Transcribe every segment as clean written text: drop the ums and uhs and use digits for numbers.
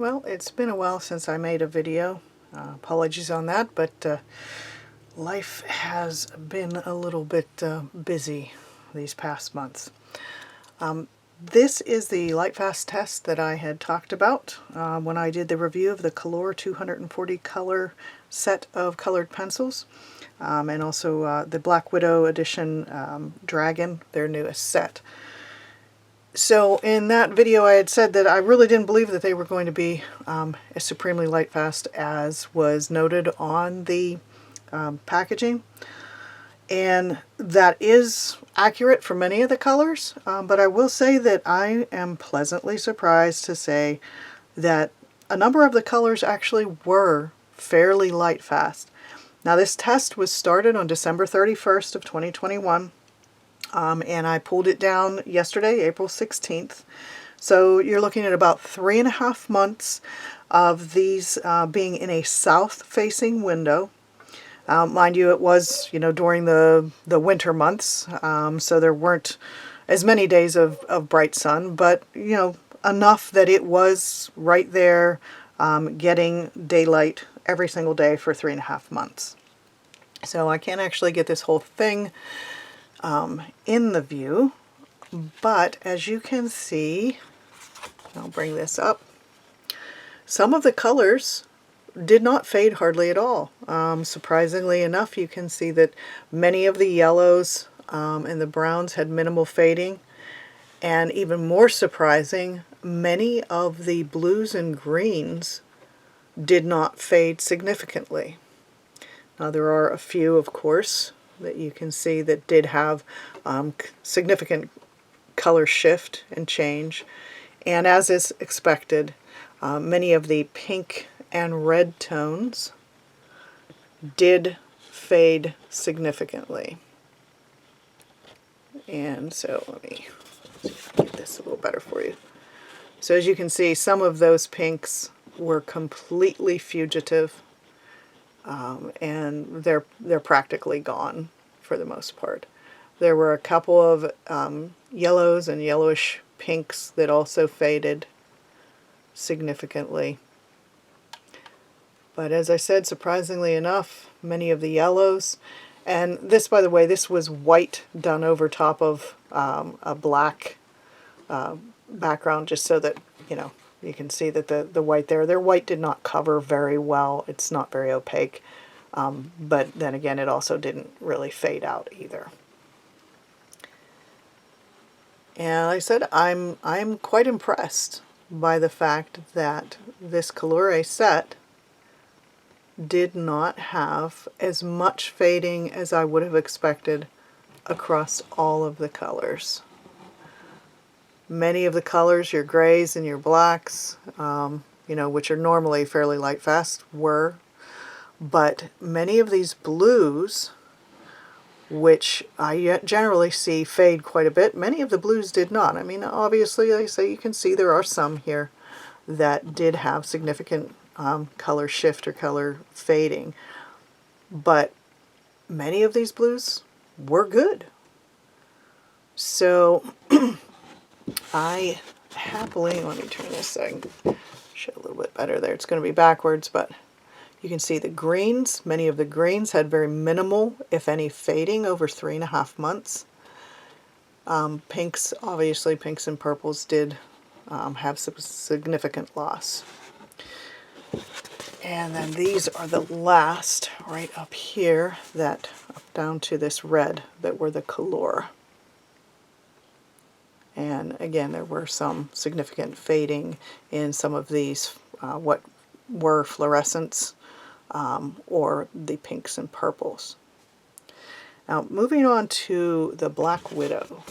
Well, it's been a while since I made a video. Apologies on that, but life has been a little bit busy these past months. This is the Lightfast test that I had talked about when I did the review of the Kalour 240 color set of colored pencils, and also the Balck Widow Edition Dragon, their newest set. So in that video I had said that I really didn't believe that they were going to be as supremely lightfast as was noted on the packaging. And that is accurate for many of the colors, but I will say that I am pleasantly surprised to say that a number of the colors actually were fairly lightfast. Now this test was started on December 31st of 2021. And I pulled it down yesterday, April 16th. So you're looking at about 3.5 months of these being in a south-facing window. Mind you, it was, during the winter months, so there weren't as many days of bright sun, but, enough that it was right there getting daylight every single day for 3.5 months. So I can't actually get this whole thing in the view, but as you can see, I'll bring this up, some of the colors did not fade hardly at all. Surprisingly enough, you can see that many of the yellows and the browns had minimal fading, and even more surprising, many of the blues and greens did not fade significantly. Now there are a few, of course, that you can see that did have significant color shift and change, and as is expected, many of the pink and red tones did fade significantly. And so let me get this a little better for you. So as you can see, some of those pinks were completely fugitive, and they're practically gone for the most part. There were a couple of yellows and yellowish pinks that also faded significantly. But as I said, surprisingly enough, many of the yellows, and this, by the way, this was white done over top of a black background, just so that, you can see that the white there, their white did not cover very well. It's not very opaque. But then again, it also didn't really fade out either. And like I said, I'm quite impressed by the fact that this Kalour set did not have as much fading as I would have expected across all of the colors. Many of the colors, your grays and your blacks, which are normally fairly lightfast, were. But many of these blues, which I generally see fade quite a bit, many of the blues did not. I mean, obviously, like I say, you can see there are some here that did have significant color shift or color fading. But many of these blues were good. So I happily, let me turn this so I can show a little bit better there. It's going to be backwards, but you can see the greens. Many of the greens had very minimal, if any, fading over 3.5 months. Pinks, obviously, pinks and purples did have some significant loss. And then these are the last, right up here, that up down to this red, that were the Kalour. And again, there were some significant fading in some of these, what were fluorescents, or the pinks and purples. Now, moving on to the Balck Widow,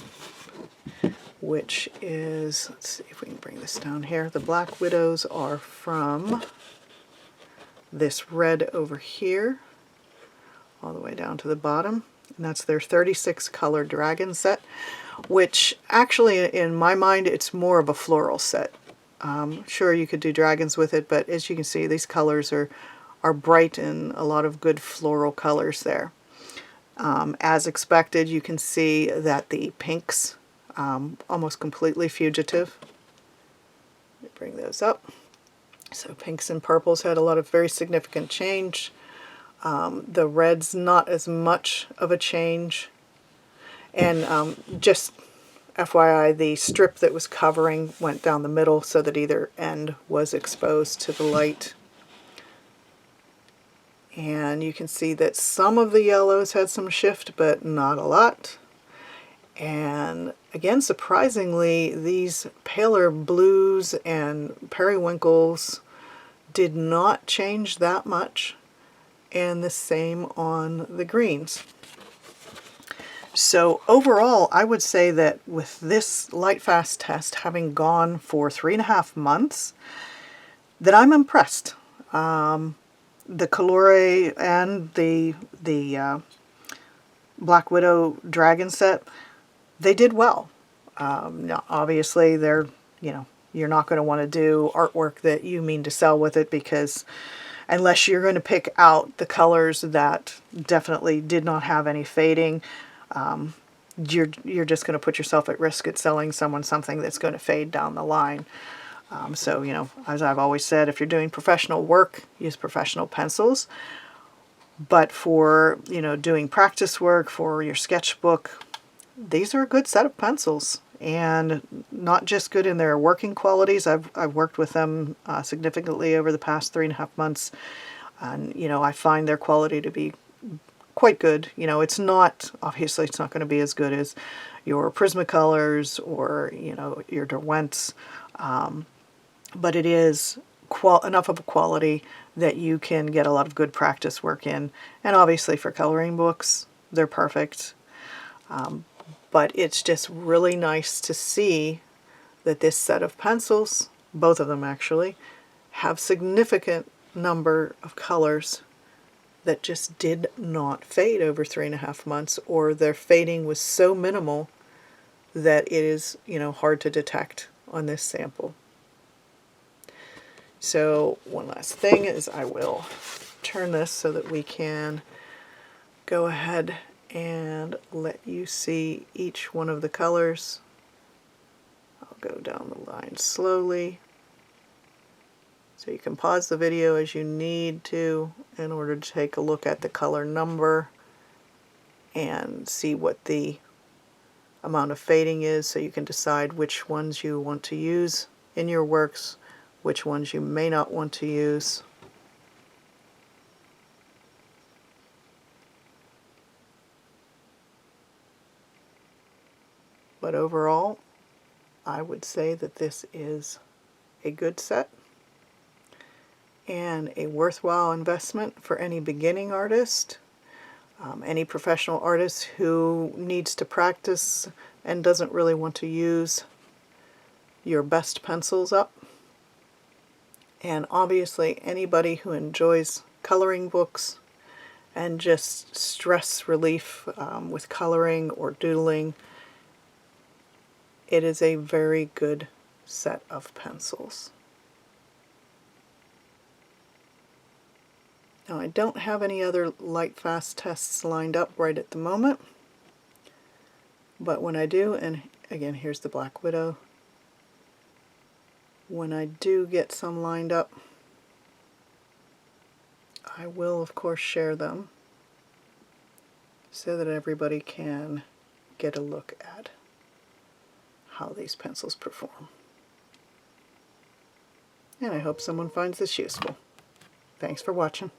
which is, let's see if we can bring this down here. The Balck Widows are from this red over here, all the way down to the bottom, and that's their 36 color dragon set, which actually, in my mind, it's more of a floral set. Sure, you could do dragons with it, but as you can see, these colors are bright and a lot of good floral colors there. As expected, you can see that the pinks almost completely fugitive. Let me bring those up. So pinks and purples had a lot of very significant change. The reds, not as much of a change. And just FYI, the strip that was covering went down the middle so that either end was exposed to the light. And you can see that some of the yellows had some shift, but not a lot. And again, surprisingly, these paler blues and periwinkles did not change that much, and the same on the greens. So overall, I would say that with this Lightfast test having gone for 3.5 months, that I'm impressed. The Kalour and the Balck Widow Dragon set, they did well. Now obviously they're, you're not going to want to do artwork that you mean to sell with it, because unless you're going to pick out the colors that definitely did not have any fading, you're just going to put yourself at risk at selling someone something that's going to fade down the line. So, as I've always said, if you're doing professional work, use professional pencils. But for, doing practice work for your sketchbook, these are a good set of pencils. And not just good in their working qualities. I've worked with them significantly over the past 3.5 months. And, I find their quality to be quite good. It's not, obviously it's not going to be as good as your Prismacolors or, your Derwents. But it is enough of a quality that you can get a lot of good practice work in. And obviously for coloring books, they're perfect. But it's just really nice to see that this set of pencils, both of them actually, have significant number of colors that just did not fade over 3.5 months, or their fading was so minimal that it is, hard to detect on this sample. So one last thing is I will turn this so that we can go ahead and let you see each one of the colors. I'll go down the line slowly. So you can pause the video as you need to in order to take a look at the color number and see what the amount of fading is, so you can decide which ones you want to use in your works, which ones you may not want to use. But overall, I would say that this is a good set and a worthwhile investment for any beginning artist, any professional artist who needs to practice and doesn't really want to use your best pencils up. And obviously anybody who enjoys coloring books and just stress relief with coloring or doodling, it is a very good set of pencils. Now I don't have any other Lightfast tests lined up right at the moment, but when I do, and again here's the Balck Widow, when I do get some lined up, I will of course share them so that everybody can get a look at how these pencils perform. And I hope someone finds this useful. Thanks for watching.